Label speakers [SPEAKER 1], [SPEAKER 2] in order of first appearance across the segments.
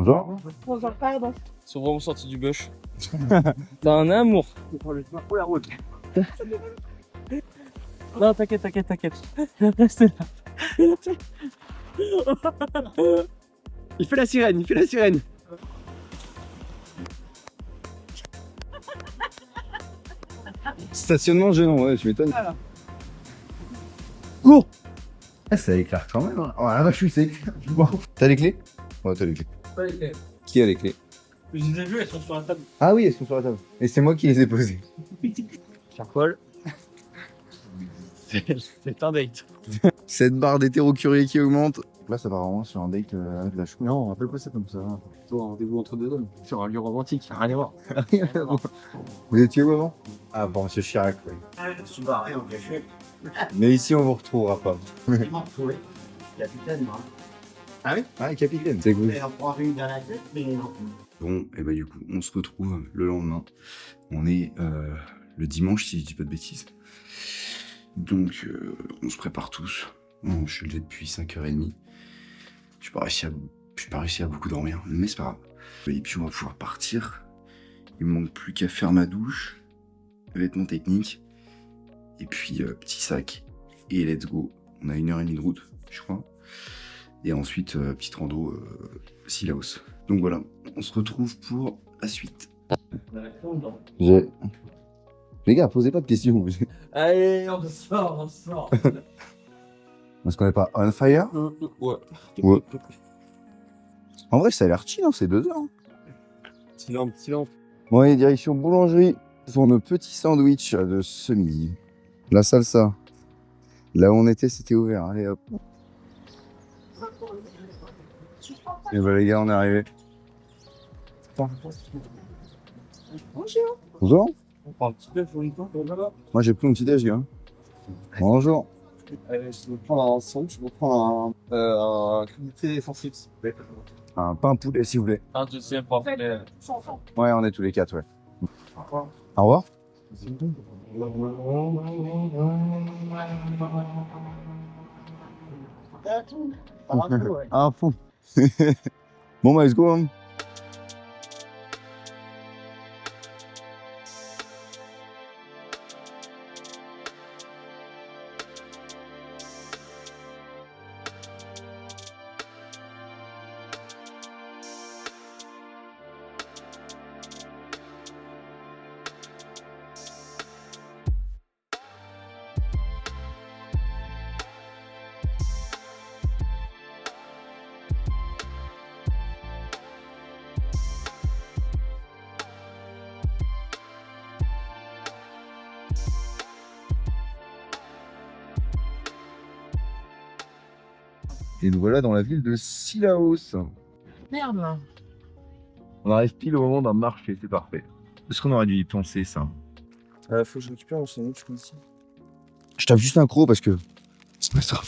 [SPEAKER 1] Bonjour.
[SPEAKER 2] Bonjour, pardon.
[SPEAKER 3] Ils sont vraiment sortis du bush. T'as un amour.
[SPEAKER 1] Pour la route.
[SPEAKER 3] Non, t'inquiète. Reste là.
[SPEAKER 1] Il fait la sirène. Stationnement gênant, ouais, tu m'étonnes.
[SPEAKER 2] Voilà.
[SPEAKER 1] Oh ah, ça éclaire quand même. Hein. Oh la vache, je suis sec. T'as les clés? Ouais, t'as les clés.
[SPEAKER 3] Pas les clés.
[SPEAKER 1] Qui a les clés?
[SPEAKER 3] Je les ai vues, elles sont sur la table.
[SPEAKER 1] Ah oui, elles sont sur la table. Et c'est moi qui les ai posées.
[SPEAKER 3] Cher Paul. C'est un date.
[SPEAKER 1] Cette barre d'hétéro-curieux qui augmente. Là, ça va vraiment sur un date avec la chou.
[SPEAKER 4] Non, on appelle pas ça comme ça. Plutôt un rendez-vous entre deux hommes. Sur un lieu romantique, rien à voir.
[SPEAKER 1] Vous étiez où avant? Ah bon, monsieur Chirac, oui.
[SPEAKER 4] Je suis barré en cachet.
[SPEAKER 1] Mais ici, on vous retrouvera pas.
[SPEAKER 4] Il m'a retrouvé. Capitaine, moi.
[SPEAKER 1] Ah oui? Ah, capitaine, c'est cool.
[SPEAKER 4] Et on prend une dans la tête, mais non.
[SPEAKER 1] Bon, et bah du coup, on se retrouve le lendemain. On est le dimanche, si je dis pas de bêtises. Donc, on se prépare tous. Bon, je suis levé depuis 5h30. Je n'ai pas réussi à beaucoup dormir, mais c'est pas grave. Et puis, on va pouvoir partir. Il me manque plus qu'à faire ma douche, vêtements techniques, et puis petit sac, et let's go. On a 1h30 de route, je crois. Et ensuite, petite rando Sillaos. Donc voilà, on se retrouve pour la suite. Les gars, posez pas de questions.
[SPEAKER 3] Allez, on sort.
[SPEAKER 1] Est-ce qu'on n'est pas on fire? Ouais. En vrai, ça a l'air chill, hein, c'est 2 heures. Hein.
[SPEAKER 3] Silence.
[SPEAKER 1] Bon, allez, direction boulangerie pour nos petits sandwichs de ce midi. La salsa. Là où on était, c'était ouvert. Allez, hop. Et bah les gars, on est arrivés.
[SPEAKER 2] Bonjour.
[SPEAKER 1] Bonjour.
[SPEAKER 3] On prend un petit peu sur une porte là-bas.
[SPEAKER 1] Moi, j'ai pris mon petit déj, gars. Bonjour.
[SPEAKER 3] Je vais prendre un sandwich, je vais prendre un crudité sensible.
[SPEAKER 1] Un pain poulet, s'il vous plaît.
[SPEAKER 3] Un deuxième pour
[SPEAKER 1] Ouais, on est tous les 4, ouais. Au revoir. Un fou. Bon, bah, let's go. Hein. Et nous voilà dans la ville de Sillaos.
[SPEAKER 2] Merde.
[SPEAKER 1] On arrive pile au moment d'un marché, c'est parfait. Est-ce qu'on aurait dû y penser, ça?
[SPEAKER 3] Faut que je récupère mon sandwich ici.
[SPEAKER 1] Je tape juste un croc parce que... C'est pas ça.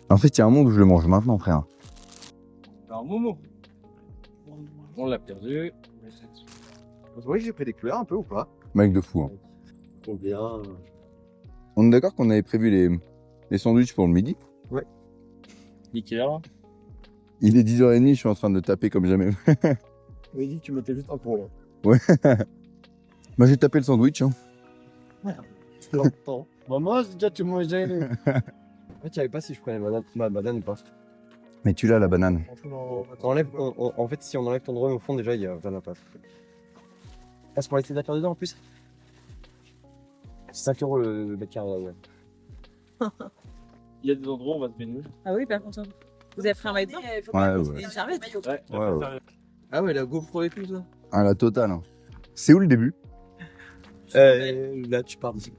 [SPEAKER 1] En fait, il y a un monde où je le mange maintenant, frère.
[SPEAKER 3] Alors, Momo. On l'a perdu.
[SPEAKER 4] Vous voyez que j'ai pris des couleurs un peu ou pas?
[SPEAKER 1] Mec de fou. Hein.
[SPEAKER 4] Combien?
[SPEAKER 1] On est d'accord qu'on avait prévu les sandwichs pour le midi?
[SPEAKER 3] Nickel.
[SPEAKER 1] Il est 10h30, je suis en train de taper comme jamais.
[SPEAKER 4] Oui, dit que tu mettais juste un pour là.
[SPEAKER 1] Ouais. Bah, j'ai tapé le sandwich. Hein.
[SPEAKER 4] C'est longtemps. Bah, moi, j'ai déjà tout mangé. En fait, je savais pas si je prenais ma banane ou pas.
[SPEAKER 1] Mais tu l'as, la banane.
[SPEAKER 4] En fait, si on enlève ton drone au fond, déjà, il y a plein d'impasse. Ah, c'est pour laisser d'accords dedans en plus? C'est 5 € le mètre carré, ouais.
[SPEAKER 3] Il y a des endroits où on va se baigner.
[SPEAKER 2] Ah oui, par contre. Vous avez pris un maillot de bain?
[SPEAKER 1] Ouais.
[SPEAKER 2] Une serviette.
[SPEAKER 1] Ouais.
[SPEAKER 4] Ah ouais, la GoPro et tout ça?
[SPEAKER 1] Ah, la totale. Hein. C'est où le début?
[SPEAKER 4] Là, tu pars d'ici.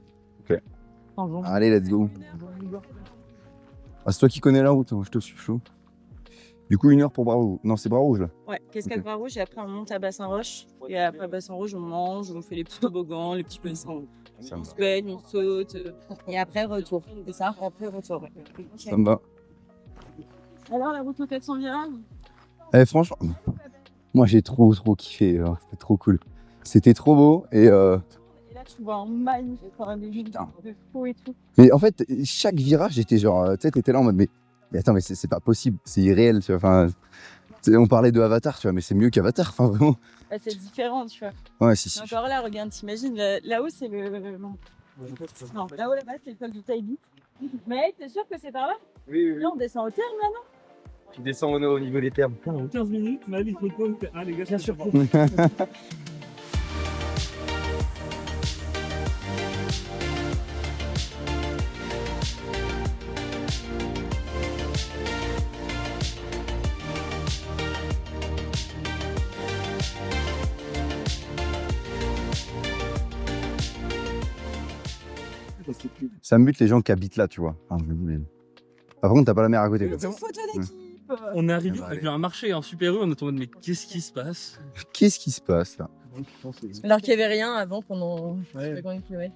[SPEAKER 1] Allez, let's go. Ah, c'est toi qui connais la route, hein. Je te suis chaud. Du coup, 1 heure pour Bras-Rouge. Non, c'est Bras-Rouge, là.
[SPEAKER 2] Ouais, Cascade Bras-Rouge et après on monte à Bassin-Roche. Et après Bassin-Rouge, on mange, on fait les petits toboggans, les petits bassins.
[SPEAKER 1] Ça me
[SPEAKER 2] On
[SPEAKER 1] va.
[SPEAKER 2] se baigne, on saute. Et après, retour. C'est ça? Après, retour. Ouais.
[SPEAKER 1] Ça me va.
[SPEAKER 2] Alors, la route aux 400 virages?
[SPEAKER 1] Eh, franchement, moi, j'ai trop kiffé. Hein. C'était trop cool. C'était trop beau et...
[SPEAKER 2] Et là, tu vois un magnifique, des vues
[SPEAKER 1] Putain.
[SPEAKER 2] de fou et tout.
[SPEAKER 1] Mais en fait, chaque virage, j'étais genre... Tu sais, t'étais là en mode... Mais attends, mais c'est pas possible. C'est irréel, tu vois. Enfin... On parlait de Avatar, tu vois, mais c'est mieux qu'Avatar, enfin vraiment.
[SPEAKER 2] Bah, c'est différent, tu vois.
[SPEAKER 1] Ouais, si.
[SPEAKER 2] Encore là, regarde, t'imagines, là-haut, c'est le. Non, là-haut, là-bas, c'est l'école du Taïbi. Mais t'es sûr que c'est par là?
[SPEAKER 4] Oui, oui.
[SPEAKER 2] Là, on descend au terme, là, non?
[SPEAKER 4] Tu descends au niveau des termes.
[SPEAKER 5] 15 minutes, ma vie, ah les gars,
[SPEAKER 4] Bien sûr.
[SPEAKER 1] Ça me bute les gens qui habitent là, tu vois. Enfin, par contre, t'as pas la mer à côté.
[SPEAKER 2] Une
[SPEAKER 1] Quoi.
[SPEAKER 2] petite photo d'équipe.
[SPEAKER 5] On est arrivé,
[SPEAKER 1] Ah bah,
[SPEAKER 5] on a
[SPEAKER 1] allez.
[SPEAKER 5] vu un marché en Super U, on est en mode mais qu'est-ce qui se passe?
[SPEAKER 1] Qu'est-ce qui se passe là?
[SPEAKER 2] Alors qu'il n'y avait rien avant pendant.
[SPEAKER 5] Ouais.
[SPEAKER 2] Je sais pas combien de kilomètres.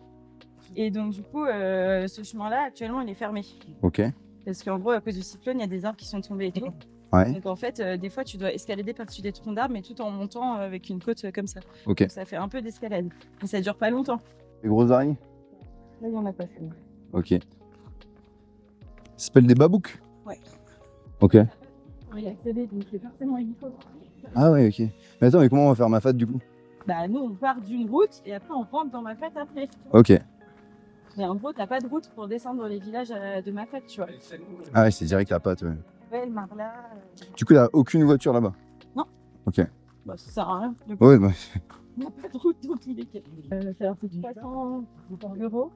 [SPEAKER 2] Et donc, du coup, ce chemin-là, actuellement, il est fermé.
[SPEAKER 1] Ok.
[SPEAKER 2] Parce qu'en gros, à cause du cyclone, il y a des arbres qui sont tombés et tout.
[SPEAKER 1] Ouais.
[SPEAKER 2] Donc, en fait, des fois, tu dois escalader par-dessus des troncs d'arbres, mais tout en montant avec une côte comme ça.
[SPEAKER 1] Ok.
[SPEAKER 2] Donc, ça fait un peu d'escalade. Mais ça dure pas longtemps.
[SPEAKER 1] Les grosses araignées?
[SPEAKER 2] Là, il y en a pas fait.
[SPEAKER 1] Ok. Ça s'appelle des babouks?
[SPEAKER 2] Ouais.
[SPEAKER 1] Ok.
[SPEAKER 2] On y a accédé, donc c'est forcément illico.
[SPEAKER 1] Ah ouais, ok. Mais attends, mais comment on va faire ma fête du coup?
[SPEAKER 2] Bah, nous, on part d'une route et après, on rentre dans ma fête après.
[SPEAKER 1] Ok.
[SPEAKER 2] Mais en gros, t'as pas de route pour descendre dans les villages de ma fête, tu vois.
[SPEAKER 1] Ah ouais, c'est direct la pâte, ouais.
[SPEAKER 2] Ouais, le Marla.
[SPEAKER 1] Du coup, il n'y a aucune voiture là-bas?
[SPEAKER 2] Non.
[SPEAKER 1] Ok.
[SPEAKER 2] Bah, ça sert à rien. Donc,
[SPEAKER 1] Ouais, bah,
[SPEAKER 2] on n'a pas de route dans tous les cas. Ça leur coûte 300 €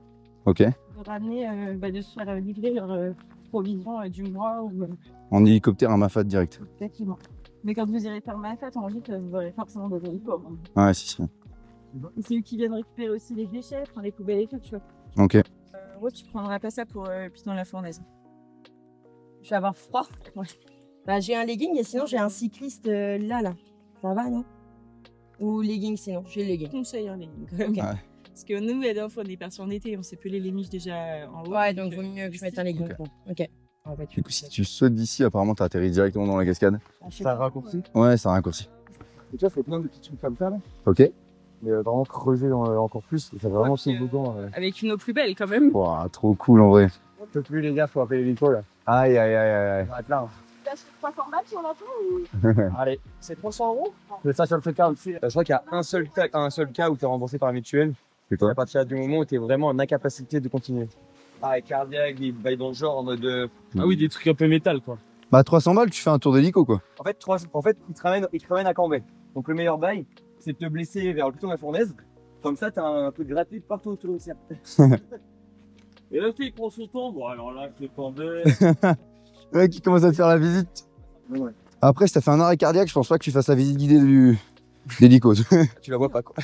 [SPEAKER 1] ok.
[SPEAKER 2] de ramener, de se faire livrer leurs provisions du mois ou
[SPEAKER 1] En hélicoptère à ma fête direct.
[SPEAKER 2] effectivement. Mais quand vous irez faire ma fête en route, vous aurez forcément des hélicos.
[SPEAKER 1] Ouais, si.
[SPEAKER 2] Et c'est eux qui viennent récupérer aussi les déchets, enfin, les poubelles et tout, tu vois.
[SPEAKER 1] Ok.
[SPEAKER 2] Ouais, tu prendras pas ça pour Piston la Fournaise. Je vais avoir froid. Ouais.
[SPEAKER 6] Bah, j'ai un legging et sinon j'ai un cycliste là. Ça va, non? Ou legging sinon, j'ai le legging.
[SPEAKER 2] Conseil en ligne.
[SPEAKER 6] Ok.
[SPEAKER 1] Ouais.
[SPEAKER 2] Parce que nous, la dernière fois, on est partis en été, on s'est pelé les miches déjà en haut.
[SPEAKER 6] Ouais, donc vaut mieux que je mette un legging.
[SPEAKER 1] Ok.
[SPEAKER 6] Bon, ok. Ah, bah,
[SPEAKER 1] Du coup, si tu sautes d'ici, apparemment, t'as atterri directement dans la cascade.
[SPEAKER 3] Ça raccourci.
[SPEAKER 1] Ouais, c'est un raccourci.
[SPEAKER 3] Et tu vois, c'est plein de petits trucs comme ça là.
[SPEAKER 1] Ok.
[SPEAKER 3] Mais vraiment creuser encore plus. Ça fait vraiment toboggan.
[SPEAKER 2] Avec une eau plus belle quand même.
[SPEAKER 1] Ouah, trop cool en vrai.
[SPEAKER 3] Je peux plus les gars, faut appeler l'hélico là.
[SPEAKER 1] Aïe, aïe, aïe, aïe.
[SPEAKER 3] On va être là. Hein.
[SPEAKER 2] T'as acheté 300 balles sur la ou...
[SPEAKER 3] Allez, c'est 300 €. C'est ça sur le truc aussi. Je crois qu'il y a un seul cas où tu es remboursé par la mutuelle.
[SPEAKER 1] C'est
[SPEAKER 3] À
[SPEAKER 1] quoi?
[SPEAKER 3] partir du moment où tu es vraiment en incapacité de continuer. Arrêt cardiaque, des bails dans le genre en mode.
[SPEAKER 5] Ah oui, des trucs un peu métal quoi.
[SPEAKER 1] Bah, 300 balles, tu fais un tour d'hélico quoi.
[SPEAKER 3] En fait, ils te ramènent à Cambrai. Donc le meilleur bail, c'est de te blesser vers le Piston de la Fournaise. Comme ça, t'as un peu de gratuit partout autour du cercle.
[SPEAKER 5] Et là, il prend son temps. Bon, alors là, je dépendais.
[SPEAKER 1] Ouais, qui commence à te faire la visite.
[SPEAKER 3] Ouais.
[SPEAKER 1] Après, si t'as fait un arrêt cardiaque, je pense pas que tu fasses la visite guidée d'hélico.
[SPEAKER 3] Tu la vois pas quoi.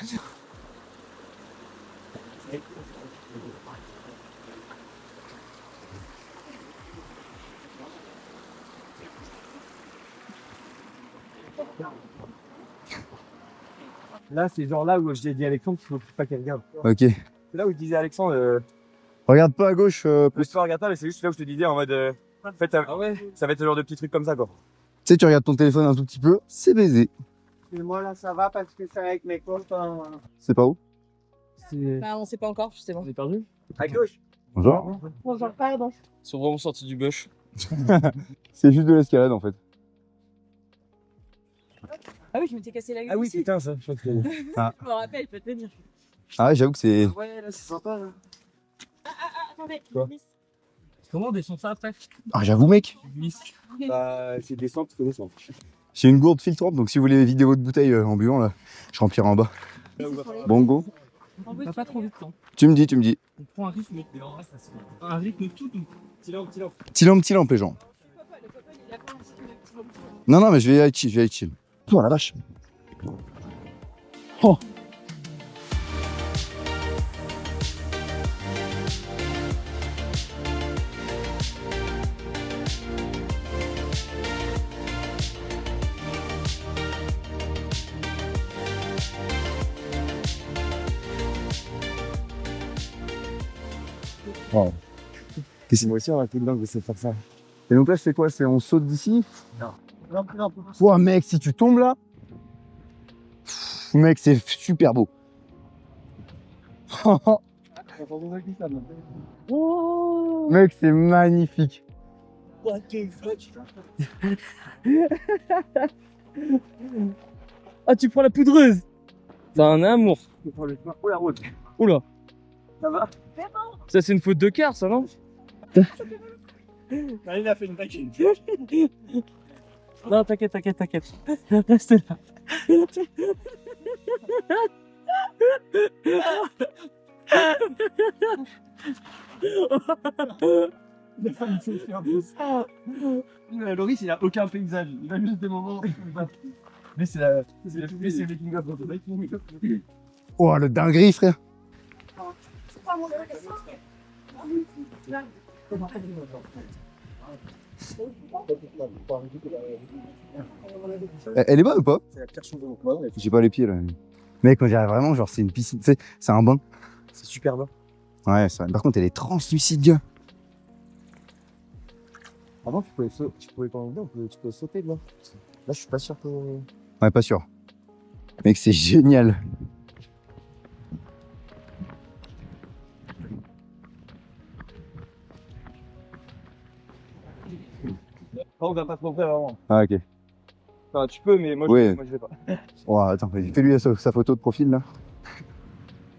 [SPEAKER 3] Là, c'est genre là où j'ai dit à Alexandre qu'il faut pas qu'elle regarde.
[SPEAKER 1] Ok.
[SPEAKER 3] C'est là où je disais à Alexandre,
[SPEAKER 1] Regarde pas à gauche.
[SPEAKER 3] plus toi regarde pas, mais c'est juste là où je te disais en mode. En fait, ça va être ce genre de petits trucs comme ça quoi.
[SPEAKER 1] Tu sais, tu regardes ton téléphone un tout petit peu, c'est baisé.
[SPEAKER 3] Et moi là, ça va parce que c'est avec mes copains.
[SPEAKER 1] C'est pas où?
[SPEAKER 6] Bah, on sait pas encore, c'est bon.
[SPEAKER 5] On est perdu?
[SPEAKER 3] À gauche.
[SPEAKER 1] Bonjour.
[SPEAKER 6] Bonjour, pardon.
[SPEAKER 5] Ils sont vraiment sortis du bush.
[SPEAKER 1] C'est juste de l'escalade en fait.
[SPEAKER 2] Ah oui, je m'étais cassé la gueule.
[SPEAKER 3] Ah oui,
[SPEAKER 2] aussi.
[SPEAKER 3] putain, ça. Je crois que
[SPEAKER 2] Je me rappelle, peut te le dire.
[SPEAKER 1] Ah ouais, j'avoue que c'est.
[SPEAKER 3] ouais, là, c'est sympa là.
[SPEAKER 2] Attendez,
[SPEAKER 3] Quoi
[SPEAKER 2] glisse.
[SPEAKER 5] Comment on descend ça après?
[SPEAKER 1] Ah, j'avoue, mec.
[SPEAKER 5] Glisse.
[SPEAKER 3] Bah, c'est descente, tu peux descendre.
[SPEAKER 1] J'ai une gourde filtrante, donc si vous voulez vider votre bouteille en buvant là, je remplirai en bas. Bon, go.
[SPEAKER 2] En
[SPEAKER 5] On va pas trop vite, hein.
[SPEAKER 1] Tu me dis.
[SPEAKER 5] On prend un rythme, mais en vrai, ça se fait. Un rythme tout doux.
[SPEAKER 3] Petit lampe.
[SPEAKER 1] Petit lampe les gens. Non, mais je vais aller chill, Oh la vache. Oh. Wow.
[SPEAKER 3] Moi aussi, on a tout le temps que je sais faire ça.
[SPEAKER 1] Et donc là, je fais quoi? On saute d'ici?
[SPEAKER 3] Non.
[SPEAKER 1] Ouah, mec, si tu tombes là, mec, c'est super beau. Mec, c'est magnifique.
[SPEAKER 3] What the fuck?
[SPEAKER 4] Ah, tu prends la poudreuse. T'as un amour.
[SPEAKER 3] Oh la route.
[SPEAKER 4] Oula.
[SPEAKER 3] Ça va?
[SPEAKER 4] Ça, c'est une faute de quart, ça, non?
[SPEAKER 3] Allez, il a fait une taquine.
[SPEAKER 4] Non, t'inquiète. Reste là.
[SPEAKER 3] Il a failli se faire de ça. Loris, il a aucun paysage. Il a juste des moments. Mais c'est la. C'est le making of.
[SPEAKER 1] Oh, le dinguerie, frère. Elle est bonne ou pas?
[SPEAKER 3] C'est la pire chose de mon combat.
[SPEAKER 1] J'ai pas les pieds là. Mec, on dirait vraiment genre c'est une piscine, tu sais, c'est un bain.
[SPEAKER 3] C'est super bien.
[SPEAKER 1] Ouais, ça. Par contre, elle est translucide, gars.
[SPEAKER 3] Avant, tu pouvais pas enlever, tu peux sauter de là. Là, je suis pas sûr que.
[SPEAKER 1] Ouais, pas sûr. Mec, c'est génial.
[SPEAKER 3] On va pas te montrer vraiment.
[SPEAKER 1] Ah, ok.
[SPEAKER 3] Enfin, tu peux, mais moi,
[SPEAKER 1] Ouais.
[SPEAKER 3] moi je vais pas.
[SPEAKER 1] Oh, attends, vas-y, fais-lui sa photo de profil là.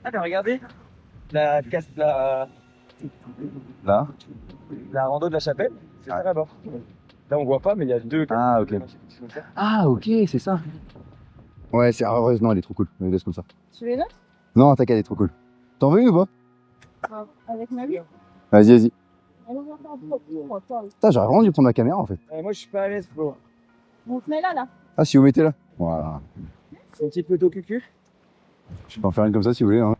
[SPEAKER 3] Ah, mais regardez. La rando de la chapelle, c'est ça là-bas. Là, on voit pas, mais il y a deux.
[SPEAKER 1] Ah, ok. Ah, ok, c'est ça. Ouais, c'est heureuse, non, elle est trop cool. Laisse comme ça.
[SPEAKER 2] Tu veux là?
[SPEAKER 1] Non, t'inquiète, elle est trop cool. T'en veux une ou pas?
[SPEAKER 2] Avec ma vie?
[SPEAKER 1] Vas-y.
[SPEAKER 2] On
[SPEAKER 1] Putain, j'aurais vraiment dû prendre ma caméra en fait.
[SPEAKER 3] Moi, je suis pas à l'aise, Flo.
[SPEAKER 2] se met là.
[SPEAKER 1] Ah, si vous mettez là. Voilà.
[SPEAKER 3] C'est une petite photo cucu.
[SPEAKER 1] Je peux en faire une comme ça si vous voulez. Hein.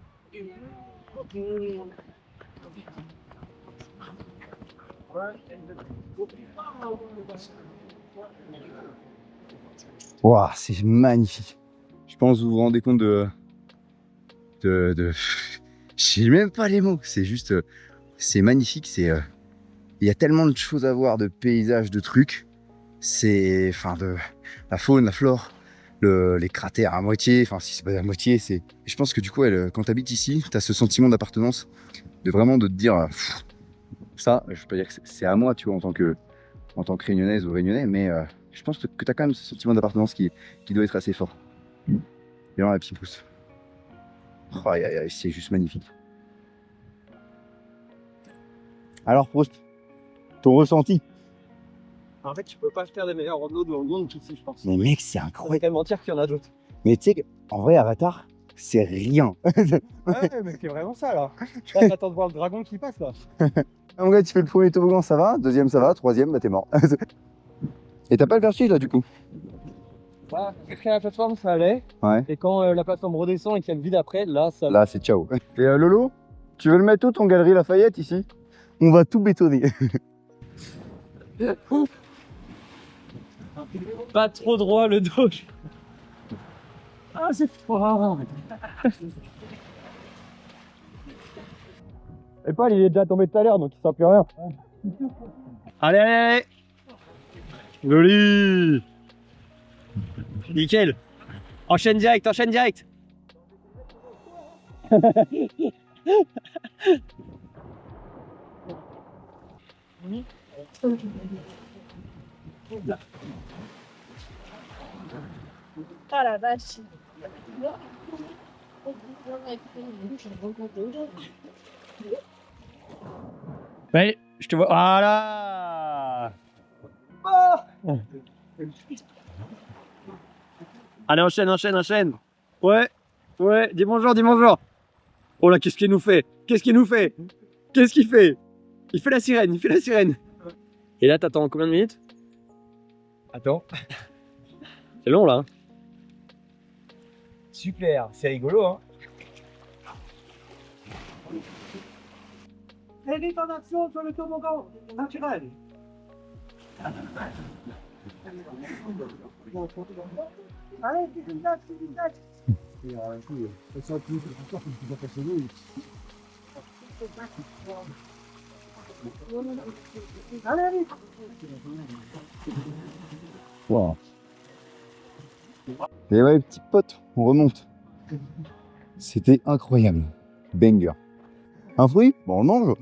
[SPEAKER 1] Waouh, c'est magnifique. Je pense que vous vous rendez compte de... Je sais même pas les mots. C'est juste... C'est magnifique. C'est... Il y a tellement de choses à voir, de paysages, de trucs. C'est... Enfin, de... La faune, la flore, les cratères à moitié. Enfin, si c'est pas à moitié, c'est... Je pense que du coup, quand tu habites ici, tu as ce sentiment d'appartenance. De vraiment de te dire... ça, je peux pas dire que c'est à moi, tu vois, en tant que réunionnaise ou réunionnais, mais je pense que tu as quand même ce sentiment d'appartenance qui doit être assez fort. Et là, la petite pousse. Oh, c'est juste magnifique. Alors, Proust, ton ressenti?
[SPEAKER 3] En fait, tu peux pas faire des meilleurs randos dans le monde qu'ici, je pense.
[SPEAKER 1] Mais mec, c'est
[SPEAKER 3] On
[SPEAKER 1] incroyable.
[SPEAKER 3] va mentir qu'il y en a d'autres.
[SPEAKER 1] Mais tu sais, en vrai, Avatar, c'est rien.
[SPEAKER 3] Ouais, mais c'est vraiment ça, là. Là, t'attends de voir le dragon qui passe, là.
[SPEAKER 1] Mon gars, tu fais le premier toboggan, ça va. Deuxième, ça va. Troisième, bah t'es mort. Et t'as pas le vertige là, du coup?
[SPEAKER 3] Voilà, jusqu'à la plateforme, ça allait.
[SPEAKER 1] Ouais.
[SPEAKER 3] Et quand la plateforme redescend et qu'il y a le vide après, là, ça...
[SPEAKER 1] Là, c'est ciao. Et Lolo, tu veux le mettre où ton galerie Lafayette ici? On va tout bétonner.
[SPEAKER 4] Pas trop droit le dos.
[SPEAKER 3] Ah, c'est froid. Et Paul, il est déjà tombé tout à l'heure, donc il sent plus rien.
[SPEAKER 4] Allez. Joli. Nickel. Enchaîne direct.
[SPEAKER 2] Ah la vache.
[SPEAKER 4] Ouais, je te vois. Voilà. Allez, enchaîne. Ouais, dis bonjour. Oh là, qu'est-ce qu'il nous fait? Qu'est-ce qu'il fait? Il fait la sirène. Et là, t'attends combien de minutes?
[SPEAKER 3] Attends.
[SPEAKER 4] C'est long là.
[SPEAKER 3] Super, c'est rigolo, hein. Elle est en action sur le toboggan naturel. Allez, c'est une date. Allez.
[SPEAKER 1] Wow. Et ouais, petit pote, on remonte. C'était incroyable. Banger. Un fruit? Bon, on le mange.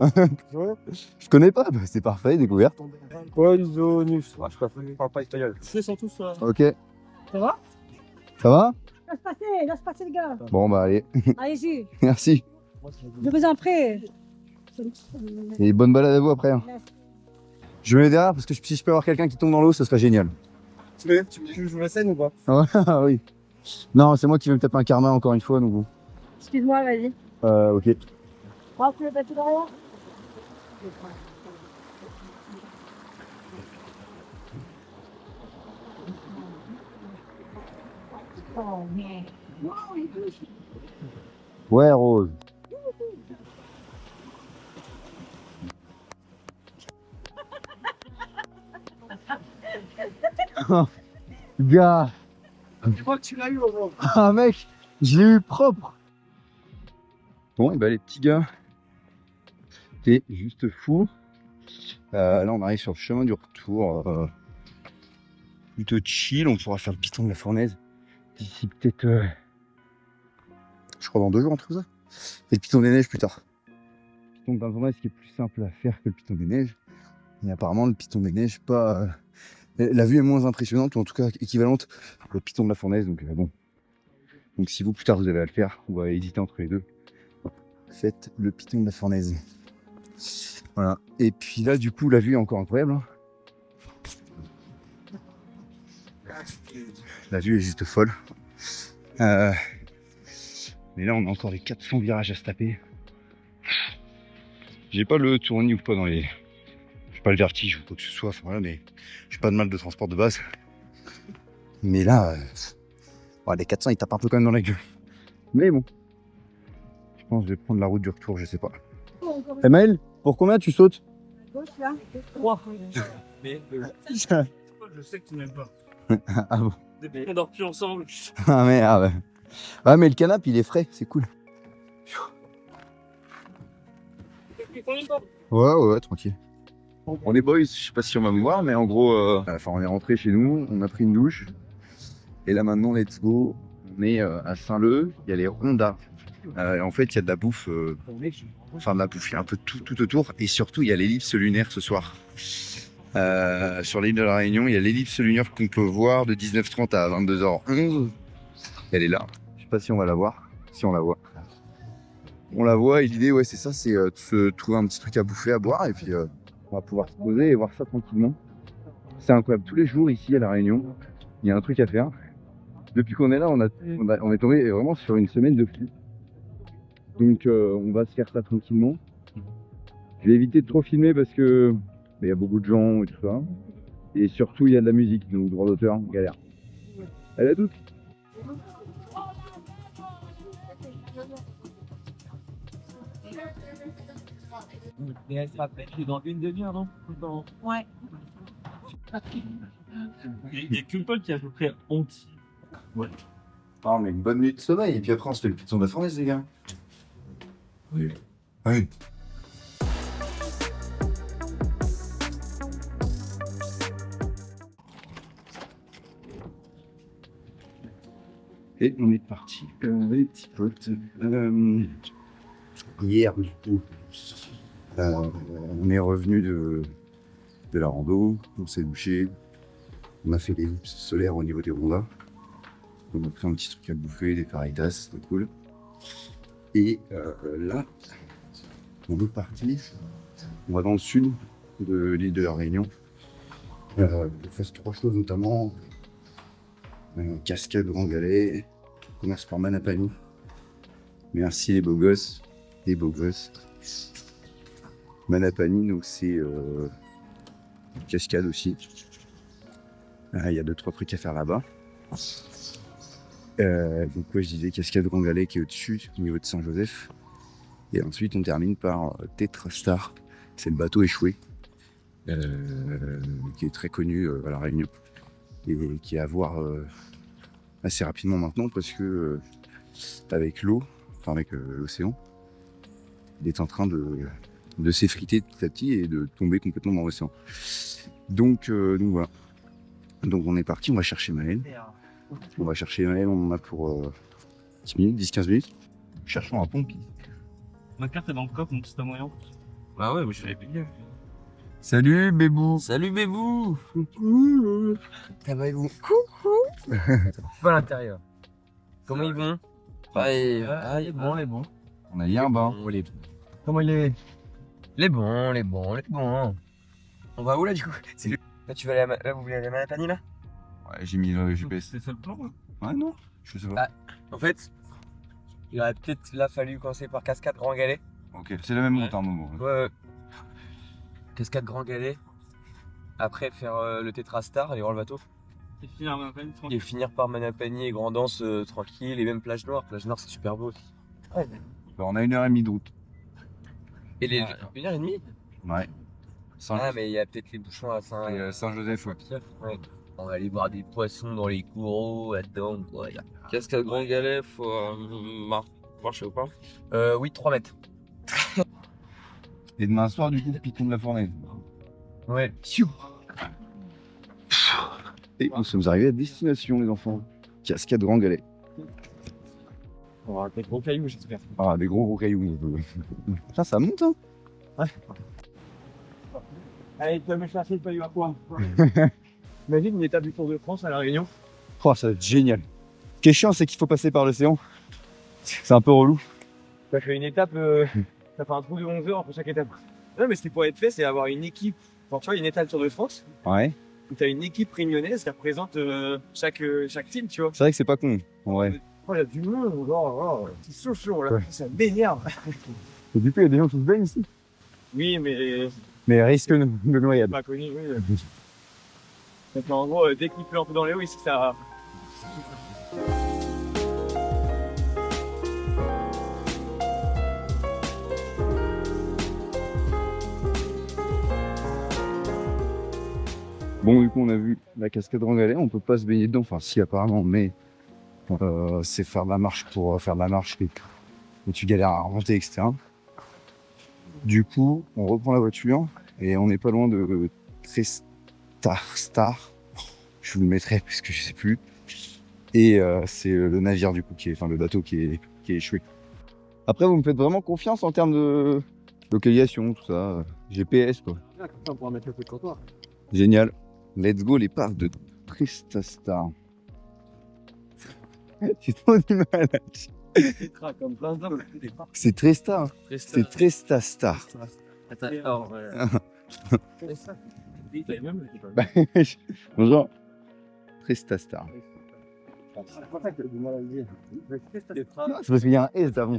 [SPEAKER 3] Ouais.
[SPEAKER 1] Je connais pas, bah, c'est parfait, découverte.
[SPEAKER 3] Polizonus. Ouais, je parle pas espagnol.
[SPEAKER 5] C'est surtout ça.
[SPEAKER 1] Ok.
[SPEAKER 2] Ça va?
[SPEAKER 1] Ça va?
[SPEAKER 2] Laisse passer les gars.
[SPEAKER 1] Bon, bah allez,
[SPEAKER 2] Allez-y,
[SPEAKER 1] merci.
[SPEAKER 2] je vous en prie.
[SPEAKER 1] Et bonne balade à vous après. Hein. Je me mets derrière parce que si je peux avoir quelqu'un qui tombe dans l'eau, ce serait génial.
[SPEAKER 3] Tu joues la scène ou pas?
[SPEAKER 1] Ah oui. Non, c'est moi qui vais me taper un karma encore une fois, donc bon.
[SPEAKER 2] Excuse-moi, vas-y.
[SPEAKER 1] Ok.
[SPEAKER 2] Tu veux passer derrière?
[SPEAKER 1] Ouais, Rose. Gars.
[SPEAKER 3] Je crois que tu l'as eu, au
[SPEAKER 1] Ah mec, je l'ai eu propre. Bon, et bah les petits gars, c'est juste fou. Là, on arrive sur le chemin du retour. Plutôt chill, on pourra faire le piton de la fournaise d'ici peut-être, je crois dans 2 jours, un truc comme ça. Et le piton des neiges plus tard. Le piton de la fournaise qui est plus simple à faire que le piton des neiges. Et apparemment, le piton des neiges, pas. La vue est moins impressionnante, ou en tout cas équivalente au piton de la fournaise. Donc bon. Donc si vous plus tard vous avez à le faire, ou à hésiter entre les deux, faites le piton de la fournaise. Voilà. Et puis là, du coup, la vue est encore incroyable. Hein. La vue est juste folle. Mais là, on a encore les 400 virages à se taper. J'ai pas le tournis ou pas dans les. J'ai pas le vertige ou quoi que ce soit. Enfin, voilà, mais j'ai pas de mal de transport de base. Mais là, ouais, les 400 ils tapent un peu quand même dans la gueule. Mais bon, je pense que je vais prendre la route du retour, je sais pas. Eh Maël, pour combien tu sautes?
[SPEAKER 2] Gauche là.
[SPEAKER 5] 3. Mais je sais que tu n'aimes pas.
[SPEAKER 1] Ah bon?
[SPEAKER 5] Depuis qu'on dort plus ensemble.
[SPEAKER 1] Ah merde. Ah mais le canapé il est frais, c'est cool. Ouais, tranquille. On est boys, je sais pas si on va me voir, mais en gros, enfin on est rentré chez nous, on a pris une douche. Et là maintenant, let's go. On est à Saint-Leu, il y a les Rondas. En fait, il y a de la bouffe, enfin de la bouffe, il y a un peu tout autour. Et surtout, il y a l'ellipse lunaire ce soir. Sur l'île de la Réunion, il y a l'ellipse lunaire qu'on peut voir de 19h30 à 22h11. Elle est là. Je sais pas si on va la voir. Si on la voit. On la voit et l'idée, ouais, c'est ça, c'est de se trouver un petit truc à bouffer, à boire. Et puis, on va pouvoir se poser et voir ça tranquillement. C'est incroyable. Tous les jours ici à la Réunion, il y a un truc à faire. Depuis qu'on est là, on est tombé vraiment sur une semaine de pluie. Donc on va se faire ça tranquillement. Je vais éviter de trop filmer parce que il y a beaucoup de gens et tout ça. Et surtout il y a de la musique, donc droit d'auteur, galère. Elle a toutes.
[SPEAKER 5] Mais elle sera peut-être dans une demi-heure, non?
[SPEAKER 2] Ouais.
[SPEAKER 5] Il y a qu'une Paul qui est à peu près anti. Ouais.
[SPEAKER 1] Ah, mais une bonne nuit de sommeil, et puis après on se fait le piton de la fournaise, les gars. Oui. Oui. Et on est parti, les petits potes. Hier, du coup, on est revenu de la rando, on s'est douché, on a fait l'ellipse solaire au niveau des rondas. On a pris un petit truc à bouffer, des faritas, c'était cool. Et là, on est parti. On va dans le sud de l'île de la Réunion. On fait 3 choses notamment. Cascade Grand Galet, commerce par Manapani. Merci les beaux gosses. Les beaux gosses. Manapani, donc c'est cascade aussi. Il y a 2-3 trucs à faire là-bas. Donc ouais, je disais Cascade Grand Galet qui est au-dessus, au niveau de Saint-Joseph. Et ensuite on termine par Tetrastar, c'est le bateau échoué, qui est très connu à la Réunion. Et qui est à voir assez rapidement maintenant parce que avec l'eau, enfin avec l'océan, il est en train de s'effriter petit à petit et de tomber complètement dans l'océan. Donc voilà. Donc on est parti, on va chercher Maël. On va chercher Maël, on en a pour 10 minutes, 10-15 minutes. Cherchons un pompier.
[SPEAKER 5] Ma carte est dans le coffre, donc c'est un moyen.
[SPEAKER 3] Bah ouais, mais je l'avais bien.
[SPEAKER 1] Salut Bébou.
[SPEAKER 3] Salut Bébou.
[SPEAKER 7] Ça va et vous? Coucou. Pas à l'intérieur. Comment ils vont?
[SPEAKER 3] Il est bon, il est bon.
[SPEAKER 1] On a hier un bain.
[SPEAKER 3] Comment il est?
[SPEAKER 7] Les bons. On va où là du coup? Là tu vas aller là vous voulez aller à Manapani là?
[SPEAKER 1] Ouais, j'ai mis le GPS.
[SPEAKER 5] C'est ça le plan, ouais.
[SPEAKER 1] Ouais, non, je sais pas.
[SPEAKER 7] En fait, il aurait peut-être là fallu commencer par Cascade Grand Galet.
[SPEAKER 1] Ok, c'est la même route à un moment.
[SPEAKER 7] Ouais. Cascade Grand Galet. Après faire le Tetrastar, aller voir le bateau.
[SPEAKER 5] Et finir ma peine
[SPEAKER 7] Et
[SPEAKER 5] tranquille.
[SPEAKER 7] finir par Manapani et Grand'Anse tranquille et même Plage Noire. Plage Noire c'est super beau aussi.
[SPEAKER 1] Bah, on a 1h30 de route.
[SPEAKER 7] Et les 1h30?
[SPEAKER 1] Ouais.
[SPEAKER 7] Ah mais il y a peut-être les bouchons à
[SPEAKER 1] Saint-Joseph, ouais.
[SPEAKER 7] Ouais. On va aller voir des poissons dans les coraux là-dedans. Ouais.
[SPEAKER 3] Cascade Grand Galet, faut marcher ou pas?
[SPEAKER 7] Oui, 3 mètres.
[SPEAKER 1] Et demain soir, du coup, Piton de la Fournaise.
[SPEAKER 7] Ouais.
[SPEAKER 1] Et nous sommes arrivés à destination, les enfants. Cascade Grand Galet.
[SPEAKER 3] On va des gros cailloux, j'espère.
[SPEAKER 1] Ah, des gros cailloux. Putain, ça monte, hein.
[SPEAKER 5] Allez, tu vas me chercher le paillou à quoi? Imagine une étape du Tour de France à La Réunion.
[SPEAKER 1] Oh, ça va être génial. Ce qui est chiant, c'est qu'il faut passer par l'océan. C'est un peu relou.
[SPEAKER 5] Ça fait une étape, ça fait un trou de 11 heures entre chaque étape. Non, mais ce qui pourrait être fait, c'est avoir une équipe. Genre, tu vois, une étape Tour de France,
[SPEAKER 1] Ouais.
[SPEAKER 5] où tu as une équipe réunionnaise qui représente chaque team, tu vois.
[SPEAKER 1] C'est vrai que c'est pas con, en vrai.
[SPEAKER 5] Oh, il y a du monde, c'est chaud, là. Ça m'énerve.
[SPEAKER 1] Et du coup, il y a des gens qui se baignent ici.
[SPEAKER 5] Oui, mais
[SPEAKER 1] Mais risque de noyade.
[SPEAKER 5] pas connu, oui. Donc, en gros, dès qu'il pleut un peu dans les eaux, ici, ça.
[SPEAKER 1] Bon, du coup, on a vu la cascade Grand Galet. On peut pas se baigner dedans. Enfin, si, apparemment, mais c'est faire de la marche pour faire de la marche et tu galères à remonter, etc. Du coup, on reprend la voiture et on n'est pas loin de Star. Je vous le mettrai parce que je sais plus. Et c'est le navire du coup le bateau qui est échoué. Après, vous me faites vraiment confiance en termes de localisation, tout ça, GPS quoi.
[SPEAKER 5] Comme ça, on pourra mettre le peu de comptoir.
[SPEAKER 1] Génial. Let's go l'épave de Tristastar. J'ai trop du mal.
[SPEAKER 5] Comme plein d'hommes.
[SPEAKER 1] C'est Tristar. C'est Tristastar.
[SPEAKER 3] Attends, alors,
[SPEAKER 1] Bonjour. Tristastar.
[SPEAKER 5] C'est pour ça que j'ai du mal à le dire.
[SPEAKER 1] C'est parce qu'il y a un S d'avant.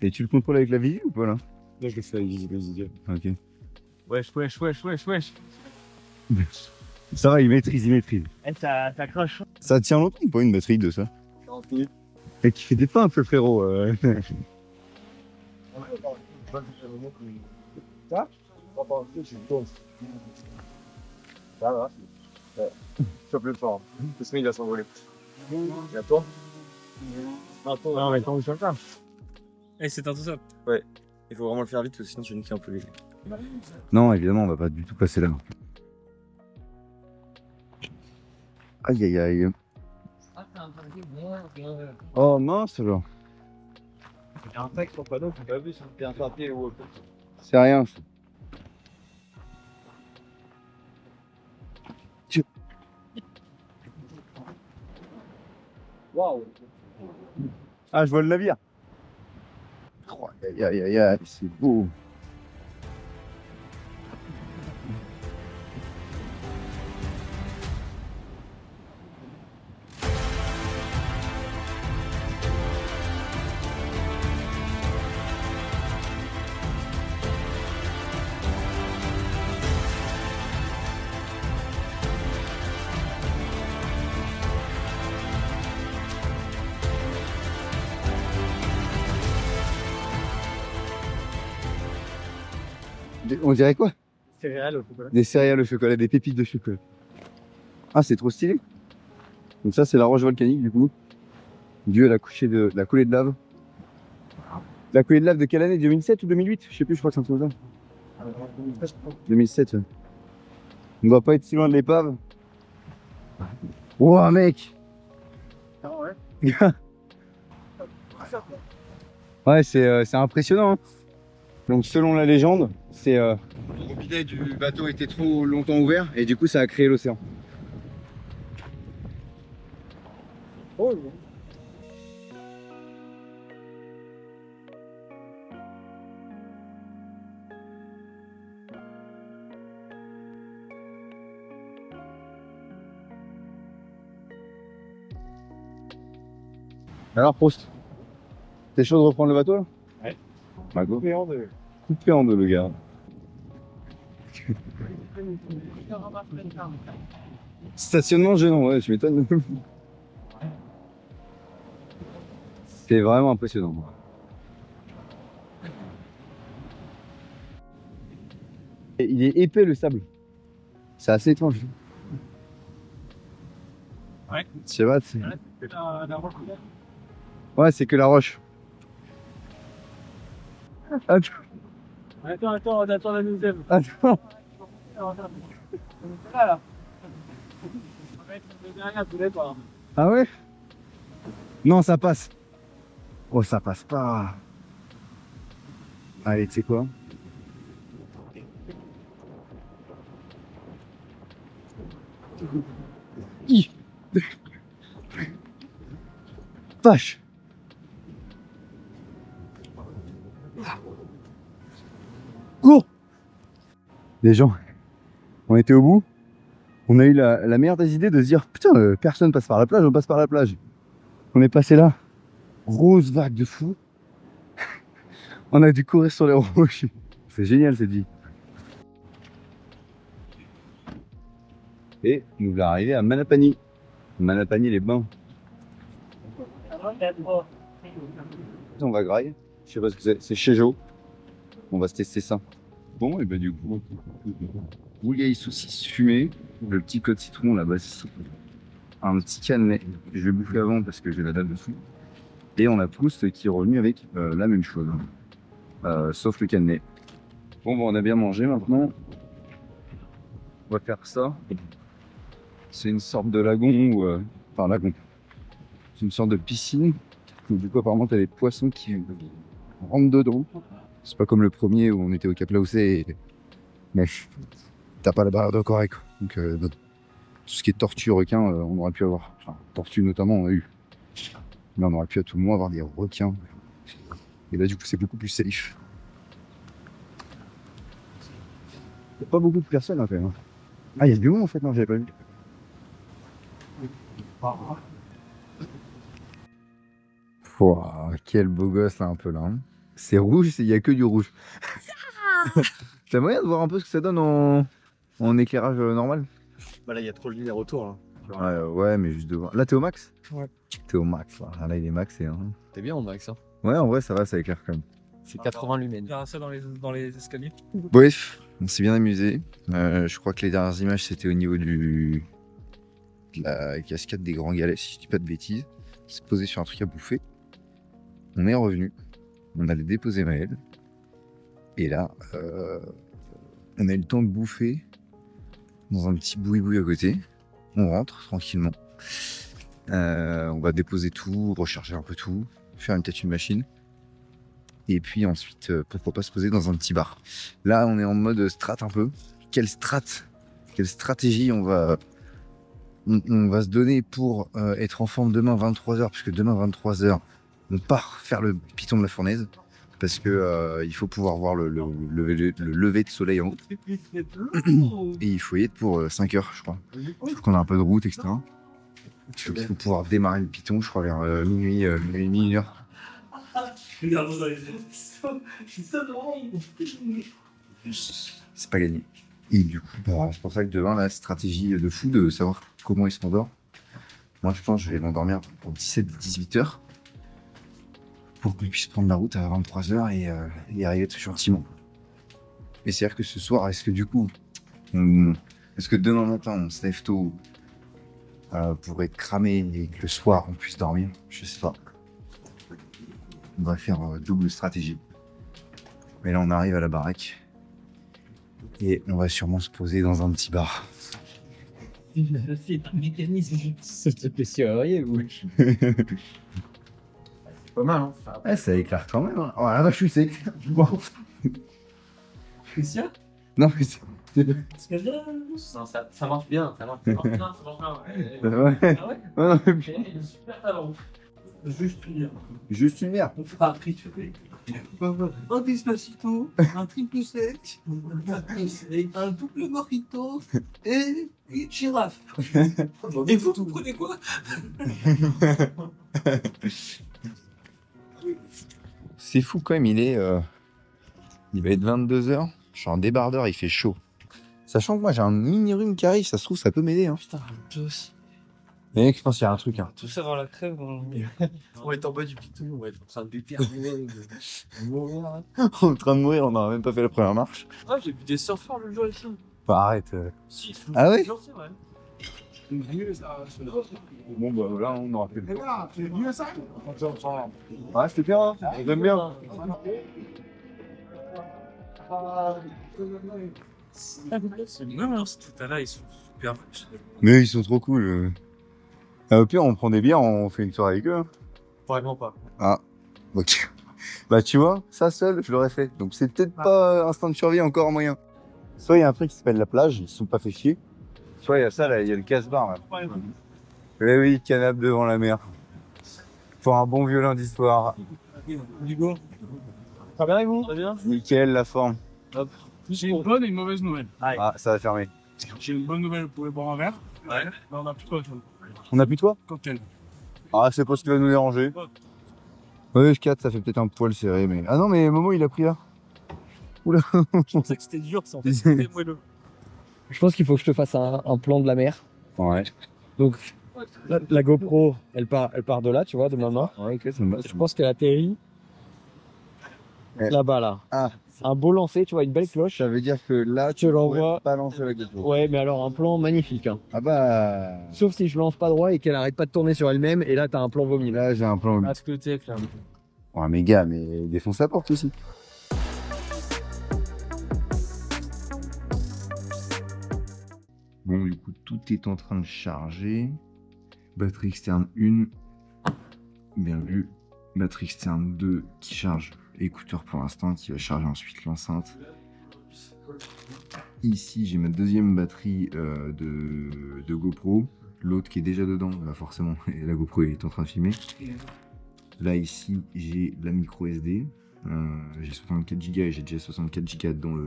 [SPEAKER 1] Et tu le contrôles avec la visu ou pas là?
[SPEAKER 5] Là, je le fais avec les yeux.
[SPEAKER 1] Ok.
[SPEAKER 5] Wesh.
[SPEAKER 1] Ça va, il maîtrise.
[SPEAKER 5] Eh, ça crache.
[SPEAKER 1] Ça tient longtemps ou pas une batterie de ça? Et qui fait des pas un peu frérot.
[SPEAKER 5] Ça va. Chope le fort. Parce qu'il va s'envoler. Et à toi? Non, mais tant que je ça.
[SPEAKER 3] Eh, c'est un tout ça.
[SPEAKER 7] Ouais. Il faut vraiment le faire vite parce que sinon tu niques un peu vite.
[SPEAKER 1] Non, évidemment, on va pas du tout passer là. Aïe aïe aïe. Oh mince alors.
[SPEAKER 5] Il y a un texte sur le panneau, tu n'as pas vu si c'était un papier ou autre.
[SPEAKER 1] C'est rien. Ça.
[SPEAKER 5] Waouh!
[SPEAKER 1] Ah, je vois le navire. Oh, aïe aïe aïe aïe, c'est beau. On dirait quoi?
[SPEAKER 5] Céréales au chocolat.
[SPEAKER 1] Des céréales au chocolat, des pépites de chocolat. Ah, c'est trop stylé. Donc ça, c'est la roche volcanique du coup. Due à la coulée de lave. La coulée de lave de quelle année? 2007 ou 2008? Je sais plus, je crois que c'est un truc comme ça. 2007. Ouais. On doit pas être si loin de l'épave. Wow, mec!
[SPEAKER 5] Ah ouais?
[SPEAKER 1] Ouais, c'est impressionnant. Hein. Donc selon la légende, c'est le robinet du bateau était trop longtemps ouvert et du coup ça a créé l'océan. Alors Proust, t'es chaud de reprendre le bateau là?
[SPEAKER 3] Ouais.
[SPEAKER 1] Bah go.
[SPEAKER 3] Coupé en deux.
[SPEAKER 1] Coupé en deux le gars. Stationnement gênant, ouais, tu m'étonnes. C'est vraiment impressionnant. Et il est épais le sable. C'est assez étrange.
[SPEAKER 3] Ouais.
[SPEAKER 1] Je sais pas, c'est...
[SPEAKER 3] La roche.
[SPEAKER 1] Ouais, c'est que la roche. Attends.
[SPEAKER 3] Attends, on attend la deuxième.
[SPEAKER 1] Attends.
[SPEAKER 3] Là, là. On va mettre le derrière, tu l'es pas.
[SPEAKER 1] Ah ouais? Non, ça passe. Oh, ça passe pas. Allez, tu sais quoi? Hi. Vache. Cours. Les gens, on était au bout. On a eu la meilleure des idées de se dire putain, personne passe par la plage, on passe par la plage. On est passé là, grosse vague de fou. On a dû courir sur les roches. C'est génial cette vie. Et nous voilà arrivés à Manapani. Manapani les bains. On va grailler. Je sais pas ce que c'est chez Jo. On va se tester ça. Bon, et ben du coup, bouillaille saucisse fumée, le petit clou de citron là-bas, un petit cannelé. Je vais bouffer avant parce que j'ai la dalle dessous. Et on a Proust qui est revenu avec la même chose, sauf le cannelé. Bon, on a bien mangé maintenant. On va faire ça. C'est une sorte de lagon, ou, enfin lagon. C'est une sorte de piscine. Donc, du coup, apparemment, t'as des poissons qui rentrent dedans. C'est pas comme le premier où on était au Cap Laousé et... Mais t'as pas la barrière de corail, quoi. Donc tout ce qui est tortue, requin, on aurait pu avoir. Enfin, tortue notamment, on a eu. Mais on aurait pu à tout le monde avoir des requins. Et là, du coup, c'est beaucoup plus safe. Il n'y a pas beaucoup de personnes, là, quand même. Ah, il y a du monde, en fait, non, j'avais pas vu. Pouah, quel beau gosse, là, un peu, là. Hein. C'est rouge, il n'y a que du rouge. T'as moyen de voir un peu ce que ça donne en éclairage normal?
[SPEAKER 3] Bah là, il y a trop de lumière autour. Là.
[SPEAKER 1] Ouais, mais juste devant. Là, t'es au max?
[SPEAKER 3] Ouais.
[SPEAKER 1] T'es au max, là. Ah, là, il est max et...
[SPEAKER 7] T'es bien en max, hein.
[SPEAKER 1] Ouais, en vrai, ça va, ça éclaire quand même.
[SPEAKER 7] C'est 80 lumens.
[SPEAKER 3] On verra ça dans les escaliers.
[SPEAKER 1] Bref, on s'est bien amusé. Je crois que les dernières images, c'était au niveau de la cascade des Grands Galets, si je dis pas de bêtises. C'est posé sur un truc à bouffer. On est revenu. On allait déposer Maël. Et là, on a eu le temps de bouffer dans un petit boui-boui à côté. On rentre tranquillement. On va déposer tout, recharger un peu tout, faire peut-être une machine. Et puis ensuite, pourquoi pas se poser dans un petit bar. Là, on est en mode strat un peu. Quelle stratégie on va se donner pour être en forme demain 23h, puisque demain 23h, on part faire le piton de la fournaise. Parce que il faut pouvoir voir le lever de soleil en haut. Et il faut y être pour 5 heures, je crois. Il faut qu'on a un peu de route, etc. Il faut pouvoir démarrer le piton, je crois, vers minuit, 1h. C'est pas gagné. Et du coup, c'est pour ça que demain, la stratégie de fou de savoir comment il s'endort. Moi, je pense que je vais m'endormir pour 17-18h. Pour qu'on puisse prendre la route à 23h et arriver tout gentiment. Et c'est-à-dire que ce soir, est-ce que du coup, est-ce que demain matin, on se lève tôt pour être cramé et que le soir, on puisse dormir? Je sais pas. On va faire double stratégie. Mais là, on arrive à la baraque. Et on va sûrement se poser dans un petit bar.
[SPEAKER 7] C'est un mécanisme. C'est spécial, oui.
[SPEAKER 3] pas mal, hein.
[SPEAKER 1] Ouais, ça éclaire quand même. Hein. Voilà, là, je suis sec.
[SPEAKER 3] Christian?
[SPEAKER 1] Non, mais c'est.
[SPEAKER 3] Non, ça marche bien, ça marche bien. Ça marche bien.
[SPEAKER 1] Ouais.
[SPEAKER 3] Ah ouais?
[SPEAKER 1] Ouais, non, mais-
[SPEAKER 3] Il a super talent. Juste une heure.
[SPEAKER 1] Juste une merde.
[SPEAKER 3] On fera un rituel. Un despacito, un triple sec, un double mojito et une girafe. Et vous prenez quoi?
[SPEAKER 1] C'est fou quand même, il va être 22h. Je suis en débardeur, il fait chaud. Sachant que moi j'ai un mini rhume qui arrive, ça se trouve ça peut m'aider. Hein.
[SPEAKER 3] Putain, toi aussi.
[SPEAKER 1] Mec, je pense qu'il y a un truc. Hein.
[SPEAKER 3] Tout ça dans la crève, on va être en bas du piton, on va être en train de déterminer, de mourir.
[SPEAKER 1] En train de mourir, on n'aura même pas fait la première marche.
[SPEAKER 3] Ah, j'ai vu des surfeurs le jour ici.
[SPEAKER 1] Bah arrête.
[SPEAKER 3] Si,
[SPEAKER 1] Ah ouais?
[SPEAKER 3] c'est vrai.
[SPEAKER 1] Bon bah là on aura fait le tour.
[SPEAKER 5] C'est mieux ça?
[SPEAKER 1] Ouais, c'était bien, hein. J'aime bien.
[SPEAKER 3] C'est bien, tout à l'heure, ils sont super riches.
[SPEAKER 1] Mais ils sont trop cool. Au pire, on prend des bières, on fait une soirée avec eux. Hein.
[SPEAKER 3] Vraiment pas.
[SPEAKER 1] Ok. Bah tu vois, ça seul, je l'aurais fait. Donc c'est peut-être pas instinct de survie encore moyen. Soit il y a un truc qui s'appelle la plage, ils se sont pas fait chier. Soit il y a ça, là, il y a le casse-bar. Là. Eh oui, canapé devant la mer. Pour un bon vieux lundi soir.
[SPEAKER 3] Hugo. Très bien, et vous? Très bien.
[SPEAKER 1] Nickel, la forme.
[SPEAKER 5] J'ai une bonne et une mauvaise nouvelle.
[SPEAKER 1] Ah, ça va fermer.
[SPEAKER 5] J'ai une bonne nouvelle, vous pouvez boire un verre.
[SPEAKER 3] Ouais.
[SPEAKER 5] Mais on a plus quoi,
[SPEAKER 1] On a plus toi?
[SPEAKER 5] cocktail.
[SPEAKER 1] Ah, c'est pas ce qui va nous déranger. Ouais, 4, ça fait peut-être un poil serré, mais... Ah non, mais Momo, il a pris là. Oula.
[SPEAKER 3] Je pensais que c'était dur, ça en fait. C'était moelleux.
[SPEAKER 4] Je pense qu'il faut que je te fasse un plan de la mer.
[SPEAKER 1] Ouais.
[SPEAKER 4] Donc, la GoPro, elle part de là, tu vois, de ma main.
[SPEAKER 1] Ouais, ok, ça me va.
[SPEAKER 4] Je pense qu'elle atterrit
[SPEAKER 1] Ouais.
[SPEAKER 4] là-bas, là.
[SPEAKER 1] Ah,
[SPEAKER 4] Un beau lancer, tu vois, une belle cloche.
[SPEAKER 1] ça veut dire que là,
[SPEAKER 4] Je l'envoie.
[SPEAKER 1] pas lancer la GoPro.
[SPEAKER 4] Ouais, mais alors un plan magnifique. Hein.
[SPEAKER 1] Ah bah...
[SPEAKER 4] Sauf si je lance pas droit et qu'elle arrête pas de tourner sur elle-même, et là, t'as un plan vomi.
[SPEAKER 1] Là, j'ai un plan...
[SPEAKER 3] À ce côté, clairement.
[SPEAKER 1] Ouais, mais gars, mais défonce la porte aussi. Bon, du coup, tout est en train de charger. Batterie externe 1. Bien vu. Batterie externe 2 qui charge. Écouteur pour l'instant, qui va charger ensuite l'enceinte. Ici, j'ai ma deuxième batterie de GoPro. L'autre qui est déjà dedans, bah forcément, la GoPro est en train de filmer. Là, ici, j'ai la micro SD. J'ai 64 Go et j'ai déjà 64 Go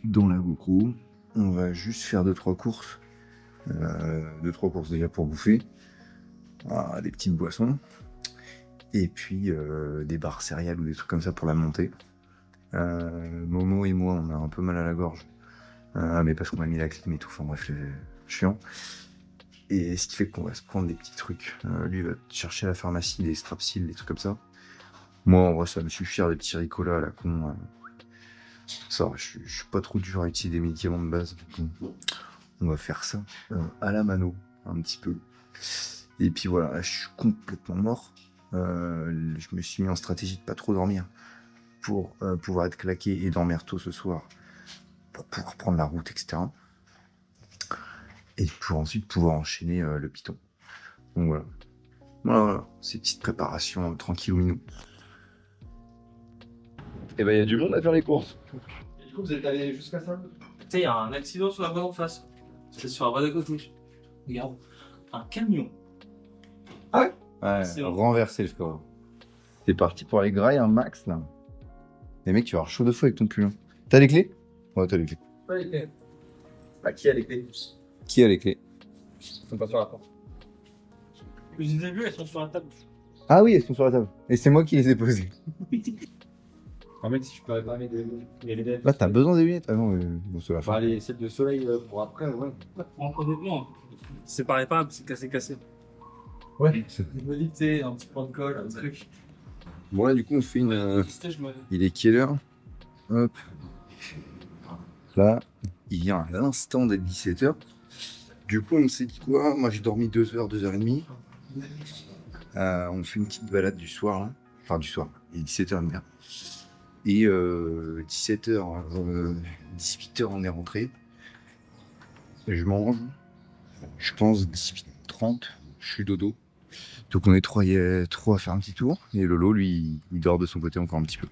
[SPEAKER 1] dans la GoPro. On va juste faire 2-3 courses. 2-3 courses déjà pour bouffer. Des petites boissons. Et puis des barres céréales ou des trucs comme ça pour la montée. Momo et moi, on a un peu mal à la gorge. Mais parce qu'on a mis la clim et tout. Enfin bref, chiant. Et ce qui fait qu'on va se prendre des petits trucs. Lui va chercher à la pharmacie des strepsils, des trucs comme ça. Moi, en vrai, ça va me suffire, des petits ricolas à la con. Ça, je suis pas trop dur à utiliser des médicaments de base. Donc, on va faire ça à la mano, un petit peu. Et puis voilà, là, je suis complètement mort. Je me suis mis en stratégie de pas trop dormir pour pouvoir être claqué et dormir tôt ce soir pour pouvoir prendre la route, etc. Et pour ensuite pouvoir enchaîner le piton. Donc voilà. Voilà, ces petites préparations tranquille ou minou.
[SPEAKER 4] Et ben, il y a du monde à faire les courses.
[SPEAKER 3] Du coup, vous êtes allé jusqu'à ça? Tu sais, il y a un accident sur la voie d'en face. C'est sur la voie de gauche. Regarde, un camion.
[SPEAKER 1] Ouais,
[SPEAKER 3] C'est bon.
[SPEAKER 1] renverser le score. C'est parti pour aller grailler un max là. Les mecs, tu vas avoir chaud de feu avec ton pull. Hein. T'as les clés? Ouais, t'as les clés.
[SPEAKER 3] Pas les clés. Bah, qui a les clés?
[SPEAKER 1] Qui a les clés?
[SPEAKER 3] Ils sont pas sur la porte. Je les ai vues, elles sont sur la table.
[SPEAKER 1] Ah oui, elles sont sur la table. Et c'est moi qui les ai posées.
[SPEAKER 3] Ah, mec, si je peux réparer les lunettes.
[SPEAKER 1] Là, t'as besoin des lunettes? Ah non, bon, c'est la fin.
[SPEAKER 3] Bah, les celles de soleil pour après, ouais. Honnêtement, c'est pas réparable, c'est cassé.
[SPEAKER 1] Ouais.
[SPEAKER 3] Je me dis, tu sais, un petit point de colle, un truc.
[SPEAKER 1] Bon, là, du coup, on fait une.
[SPEAKER 3] Je me...
[SPEAKER 1] Il est quelle heure? Hop. Là, il vient à l'instant d'être 17h. Du coup, on s'est dit quoi? Moi, j'ai dormi 2h, 2h30. On fait une petite balade du soir, là. Enfin, du soir. Il est 17h, merde. Et 17h, 18h, on est rentré. Je mange. Je pense 18h30. Je suis dodo. Donc on est trois à faire un petit tour. Et Lolo, lui, il dort de son côté encore un petit peu.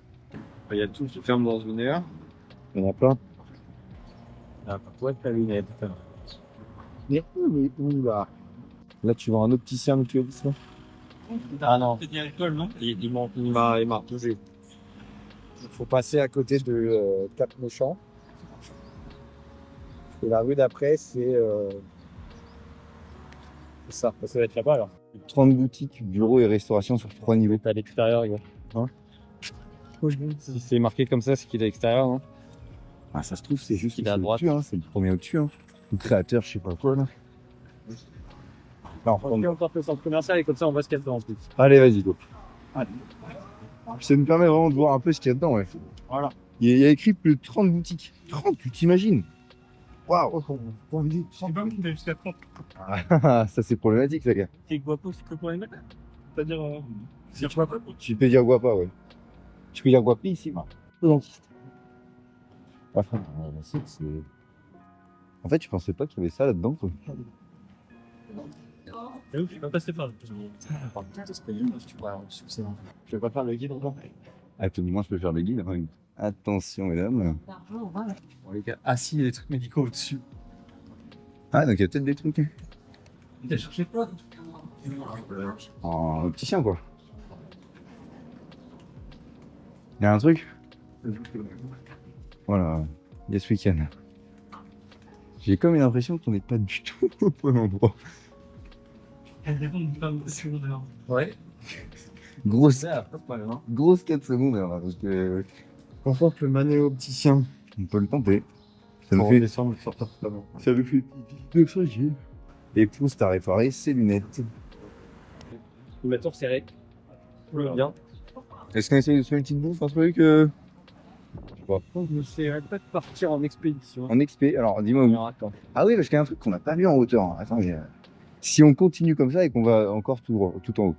[SPEAKER 5] Il y a tout qui ferme dans une heure. Il y en a plein. Ah, pas de la lunette. Là, tu vois un opticien mutualiste. Ah non.
[SPEAKER 3] C'est bien l'école, non?
[SPEAKER 5] Il m'a repoussé. Il faut passer à côté de Cap Méchant. Et la rue d'après, c'est ça. Ça va être là-bas alors.
[SPEAKER 1] 30 boutiques, bureaux et restauration sur 3 niveaux.
[SPEAKER 5] À l'extérieur, il y a. Hein? Si c'est marqué comme ça, c'est qu'il est à l'extérieur. Hein?
[SPEAKER 1] Ah, ça se trouve, c'est juste
[SPEAKER 5] Il est à droite.
[SPEAKER 1] au-dessus, hein, c'est le premier au-dessus. Hein. Le créateur, je sais pas quoi là. Non,
[SPEAKER 5] On fait encore le centre commercial et comme ça, on voit ce qu'il y a dedans en plus.
[SPEAKER 1] allez, vas-y, go. Allez. Ça nous permet vraiment de voir un peu ce qu'il y a dedans, ouais.
[SPEAKER 5] Voilà.
[SPEAKER 1] Il y a écrit plus de 30 boutiques. 30, tu t'imagines? Waouh!
[SPEAKER 3] Je sais pas, mais jusqu'à 30.
[SPEAKER 1] Ah, ça c'est problématique, les gars.
[SPEAKER 3] C'est guapo, c'est que pour les mettre? C'est-à-dire, c'est guapo.
[SPEAKER 1] Tu peux dire guapa, ouais. Tu peux dire guapi ici, moi. Dentiste. Enfin, c'est... En fait, je pensais pas qu'il y avait ça là-dedans, quoi.
[SPEAKER 3] Et oui, je suis pas passé par là.
[SPEAKER 5] Je vais pas faire le guide encore.
[SPEAKER 1] Attends, moi je peux faire les guides. Hein. Attention, mesdames.
[SPEAKER 5] Bon, les gars, ah si, il y a des trucs médicaux au-dessus.
[SPEAKER 1] Ah, donc il y a peut-être des trucs. Hein.
[SPEAKER 3] T'as cherché quoi?
[SPEAKER 1] En opticien, quoi. Il y a un truc? Voilà, il y a ce week-end. J'ai comme une impression qu'on n'est pas du tout au bon endroit.
[SPEAKER 3] Elle répond une femme de secondaire.
[SPEAKER 5] Ouais.
[SPEAKER 1] Grosse,
[SPEAKER 5] Pas mal, hein.
[SPEAKER 1] grosse 4 secondes, là, parce que... Franchement, le manuel opticien, on peut le tenter. Ça nous fait...
[SPEAKER 5] descendre et sortir totalement.
[SPEAKER 1] Ça nous fait pipi, fragile. Et pousse, t'as réparé ses lunettes.
[SPEAKER 5] Le tour serré. Bien.
[SPEAKER 1] Est-ce qu'on essaye de se faire une petite bouffe, un truc
[SPEAKER 5] Je essaierai peut-être de partir en expédition.
[SPEAKER 1] En expé, alors dis-moi où.
[SPEAKER 5] Alors, attends.
[SPEAKER 1] Ah oui, parce qu'il y a un truc qu'on n'a pas vu en hauteur. Hein. Attends, si on continue comme ça et qu'on va encore tout en haut,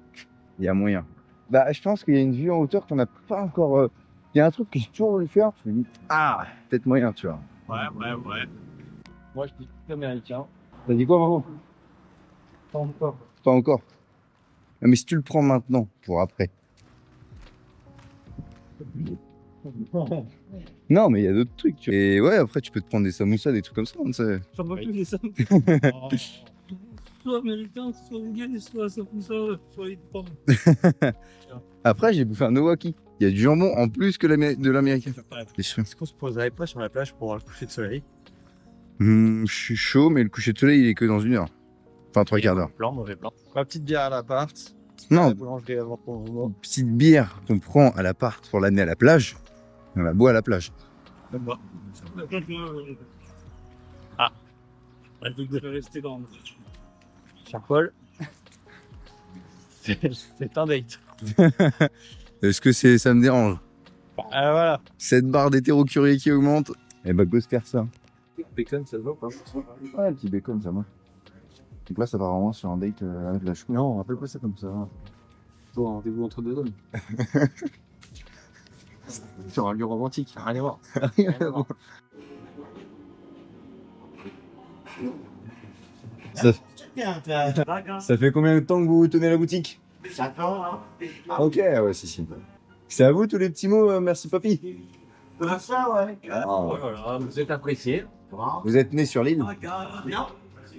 [SPEAKER 1] il y a moyen. Bah, je pense qu'il y a une vue en hauteur qu'on n'a pas encore... Il y a un truc que j'ai toujours voulu faire. Je me dis, ah, peut-être moyen, tu vois.
[SPEAKER 3] Ouais.
[SPEAKER 5] Moi, je dis américain.
[SPEAKER 1] T'as dit quoi, Margot?
[SPEAKER 5] Pas encore.
[SPEAKER 1] Pas encore. Ah, mais si tu le prends maintenant, pour après. Non, mais il y a d'autres trucs. Tu vois. Et ouais, après, tu peux te prendre des samoussas, des trucs comme ça. On sait.
[SPEAKER 3] J'en vois plus les ça. Soit américain, soit gay, soit ça, soit les pommes.
[SPEAKER 1] Après, j'ai bouffé un Owaki. Il y a du jambon en plus que de l'américain. Des chouins.
[SPEAKER 5] Est-ce qu'on se poserait pas sur la plage pour voir le coucher de soleil?
[SPEAKER 1] Je suis chaud, mais le coucher de soleil, il est que dans 1 heure. Enfin, 3 quarts d'heure.
[SPEAKER 5] Plan, mauvais plan. Ma petite bière à l'appart.
[SPEAKER 1] Non,
[SPEAKER 5] La boulangerie avant pour le moment.
[SPEAKER 1] petite bière qu'on prend à l'appart pour l'amener à la plage. On la boit à la plage.
[SPEAKER 3] Ah. Elle devrait rester dans.
[SPEAKER 5] Cher Paul. C'est un date.
[SPEAKER 1] Est-ce que ça me dérange?
[SPEAKER 5] Ah voilà.
[SPEAKER 1] Cette barre d'hétéro-curieux qui augmente. Eh bah, go se faire ça.
[SPEAKER 5] Bacon, ça se voit ou pas?
[SPEAKER 1] Ouais, le petit bacon, ça va. Donc là, ça va vraiment sur un date avec la chou.
[SPEAKER 5] Non, on appelle pas ça comme ça. Toi, un rendez-vous entre deux hommes. Sur un lieu romantique, rien à voir.
[SPEAKER 1] Ça fait combien de temps que vous tenez la boutique?
[SPEAKER 3] 5 ans, hein.
[SPEAKER 1] Ok, ouais, si. C'est à vous tous les petits mots, merci papy.
[SPEAKER 3] Ça, ouais.
[SPEAKER 5] Voilà, vous êtes apprécié.
[SPEAKER 1] Vous êtes né sur l'île?
[SPEAKER 3] Non.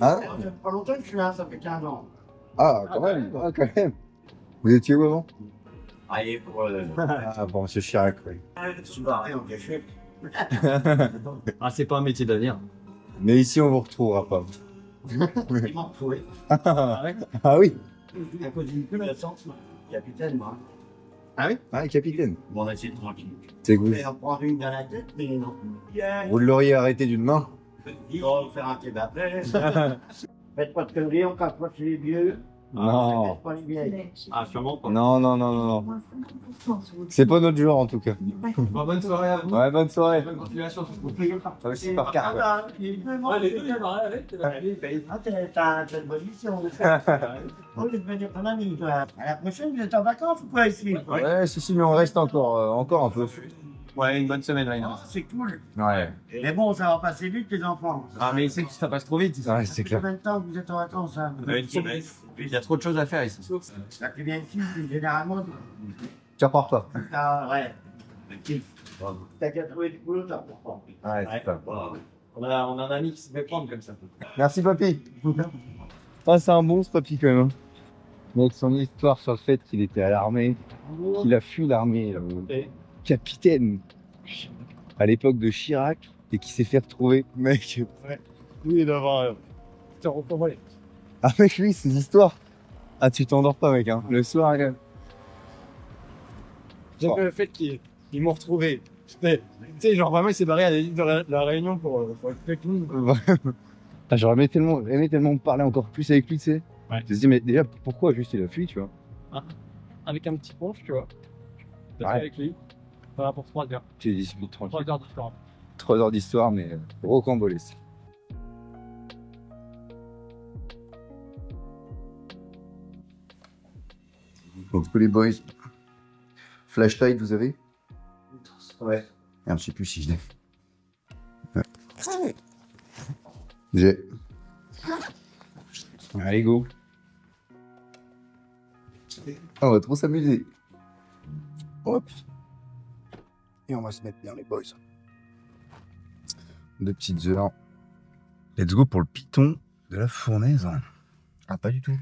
[SPEAKER 1] Ah,
[SPEAKER 3] Ça fait pas longtemps que je suis là, ça fait 15 ans.
[SPEAKER 1] ah, quand même, ah, quand même. Vous étiez où avant?
[SPEAKER 3] Allez, pour
[SPEAKER 1] Ah bon, monsieur Chirac, oui.
[SPEAKER 3] je suis barré en cachette.
[SPEAKER 5] Ah, c'est pas un métier d'avenir.
[SPEAKER 1] Mais ici, on vous retrouvera pas.
[SPEAKER 3] Ils m'ont retrouvé.
[SPEAKER 1] Ah oui?
[SPEAKER 3] À cause d'une pub, capitaine, moi.
[SPEAKER 1] Ah oui? Ah, capitaine.
[SPEAKER 3] Bon, on a essayé tranquille.
[SPEAKER 1] C'est que
[SPEAKER 3] Je vais en prendre une dans la tête, mais non.
[SPEAKER 1] vous l'auriez arrêté d'une main.
[SPEAKER 3] On va faire un kebab après. Faites pas de conneries, on casse pas chez les vieux.
[SPEAKER 1] Non.
[SPEAKER 3] Faites pas les vieilles.
[SPEAKER 5] Ah, sûrement pas.
[SPEAKER 1] Non. C'est pas notre genre en tout cas.
[SPEAKER 5] Bon, bonne soirée à vous.
[SPEAKER 1] Ouais, bonne soirée.
[SPEAKER 5] Bonne continuation.
[SPEAKER 1] Ça aussi par carte. ouais.
[SPEAKER 3] Ah, t'as une bonne mission. Oh, je vais devenir ton ami, toi. À la prochaine, vous êtes en vacances ou quoi ici?
[SPEAKER 1] Ouais, si, mais on reste encore un peu.
[SPEAKER 4] Ouais, une bonne semaine, là.
[SPEAKER 3] C'est cool.
[SPEAKER 1] Ouais.
[SPEAKER 3] Mais bon, ça va passer vite, les enfants.
[SPEAKER 4] Ah, mais ici, ça passe trop vite.
[SPEAKER 1] Ouais, c'est clair.
[SPEAKER 3] Combien de temps vous êtes en vacances, hein?
[SPEAKER 4] Une semaine. Il y a trop de choses à faire ici.
[SPEAKER 3] Ça fait bien ici, généralement.
[SPEAKER 1] Tiens, par toi.
[SPEAKER 3] Ah, ouais. T'as qu'à trouver du boulot, t'as pour
[SPEAKER 1] Ouais, c'est ça.
[SPEAKER 4] On a un ami qui se fait prendre comme ça.
[SPEAKER 1] Merci, papy. Ah, c'est un bon, ce papy, quand même. Hein. Avec son histoire sur le fait qu'il était à l'armée, qu'il a fui l'armée, capitaine, à l'époque de Chirac, et qui s'est fait retrouver. Mec,
[SPEAKER 4] Oui, d'avoir.
[SPEAKER 1] ah mec, lui, ces histoires. Ah, tu t'endors pas, mec, hein. Le soir,
[SPEAKER 4] J'aime bien le fait qu'ils m'ont retrouvé. Tu sais, genre vraiment, il s'est barré à la Réunion pour être avec nous.
[SPEAKER 1] Ah, j'aurais aimé tellement parler encore plus avec lui, tu sais.
[SPEAKER 4] Ouais.
[SPEAKER 1] Je me dis, mais déjà, pourquoi juste il a fui, tu vois.
[SPEAKER 4] Avec un petit ponche, tu vois. T'as
[SPEAKER 1] Ouais.
[SPEAKER 4] fait avec lui. Voilà pour 3 heures.
[SPEAKER 1] Tu dis, tranquille.
[SPEAKER 4] 3 heures différentes.
[SPEAKER 1] 3 heures d'histoire, mais rocambolesque. Donc, les boys, flashlight, vous avez?
[SPEAKER 3] Ouais.
[SPEAKER 1] Merde, je sais plus si je l'ai. Ouais. J'ai. Allez, go. Ah, on va trop s'amuser. Hop. Et on va se mettre bien, les boys. 2 petites heures. Let's go pour le piton de la fournaise. Ah, pas du tout.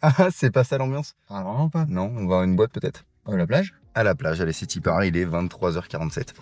[SPEAKER 1] Ah, c'est pas ça l'ambiance? Ah, vraiment pas. Non, on va à une boîte peut-être.
[SPEAKER 7] Oh, la plage?
[SPEAKER 1] À la plage, allez, c'est y part, il est 23h47.